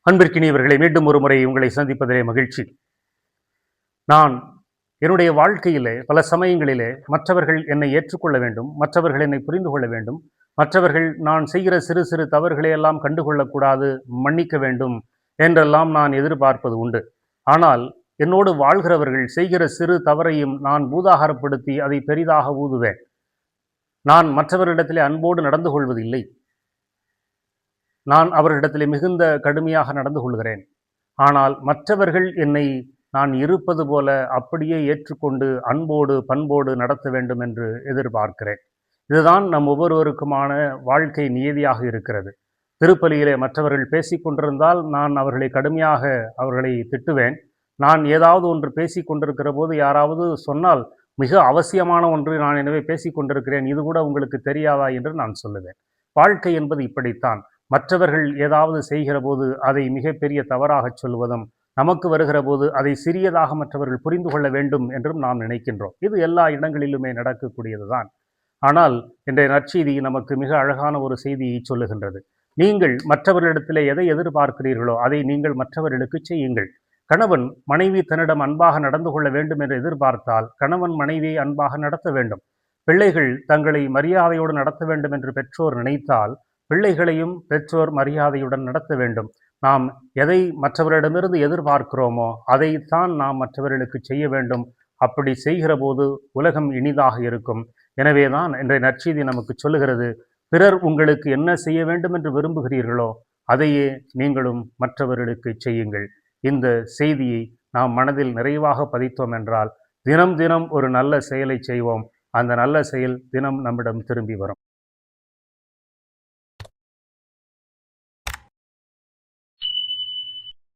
அன்பிற்கினியவர்களை மீண்டும் ஒரு முறை உங்களை சந்திப்பதிலே மகிழ்ச்சி. நான் என்னுடைய வாழ்க்கையிலே பல சமயங்களிலே மற்றவர்கள் என்னை ஏற்றுக்கொள்ள வேண்டும், மற்றவர்கள் என்னை புரிந்து கொள்ள வேண்டும், மற்றவர்கள் நான் செய்கிற சிறு சிறு தவறுகளை எல்லாம் கண்டுகொள்ளக்கூடாது, மன்னிக்க வேண்டும் என்றெல்லாம் நான் எதிர்பார்ப்பது உண்டு. ஆனால் என்னோடு வாழ்கிறவர்கள் செய்கிற சிறு தவறையும் நான் பூதாகரப்படுத்தி அதை பெரிதாக ஊதுவேன். நான் மற்றவர்களிடத்திலே அன்போடு நடந்து கொள்வதில்லை. நான் அவர்களிடத்திலே மிகுந்த கடுமையாக நடந்து கொள்கிறேன். ஆனால் மற்றவர்கள் என்னை நான் இருப்பது போல அப்படியே ஏற்றுக்கொண்டு அன்போடு பண்போடு நடத்த வேண்டும் என்று எதிர்பார்க்கிறேன். இதுதான் நம் ஒவ்வொருவருக்குமான வாழ்க்கை நியதியாக இருக்கிறது. திருப்பலியிலே மற்றவர்கள் பேசிக்கொண்டிருந்தால் நான் அவர்களை கடுமையாக அவர்களை திட்டுவேன். நான் ஏதாவது ஒன்று பேசிக்கொண்டிருக்கிற போது யாராவது சொன்னால், மிக அவசியமான ஒன்று நான் எனவே பேசிக்கொண்டிருக்கிறேன், இது கூட உங்களுக்கு தெரியாதா என்று நான் சொல்லுவேன். வாழ்க்கை என்பது இப்படித்தான். மற்றவர்கள் ஏதாவது செய்கிற போது அதை மிகப்பெரிய தவறாகச் சொல்வதும், நமக்கு வருகிற போது அதை சிறியதாக மற்றவர்கள் புரிந்து கொள்ள வேண்டும் என்றும் நாம் நினைக்கின்றோம். இது எல்லா இடங்களிலுமே நடக்கக்கூடியதுதான். ஆனால் இன்றைய நற்செய்தி நமக்கு மிக அழகான ஒரு செய்தியை சொல்லுகின்றது. நீங்கள் மற்றவர்களிடத்திலே எதை எதிர்பார்க்கிறீர்களோ அதை நீங்கள் மற்றவர்களுக்கு செய்யுங்கள். கணவன் மனைவி தன்னிடம் அன்பாக நடந்து கொள்ள வேண்டும் என்று எதிர்பார்த்தால் கணவன் மனைவியை அன்பாக நடத்த வேண்டும். பிள்ளைகள் தங்களை மரியாதையோடு நடத்த வேண்டும் என்று பெற்றோர் நினைத்தால் பிள்ளைகளையும் பெற்றோர் மரியாதையுடன் நடத்த வேண்டும். நாம் எதை மற்றவரிடமிருந்து எதிர்பார்க்கிறோமோ அதைத்தான் நாம் மற்றவர்களுக்கு செய்ய வேண்டும். அப்படி செய்கிற போது உலகம் இனிதாக இருக்கும். எனவேதான் இன்றைய நற்செய்தி நமக்கு சொல்லுகிறது, பிறர் உங்களுக்கு என்ன செய்ய வேண்டும் என்று விரும்புகிறீர்களோ அதையே நீங்களும் மற்றவர்களுக்கு செய்யுங்கள். இந்த செய்தியை நாம் மனதில் நிறைவாக பதித்தோம் என்றால் தினம் தினம் ஒரு நல்ல செயலை செய்வோம். அந்த நல்ல செயல் தினம் நம்மிடம் திரும்பி வரும்.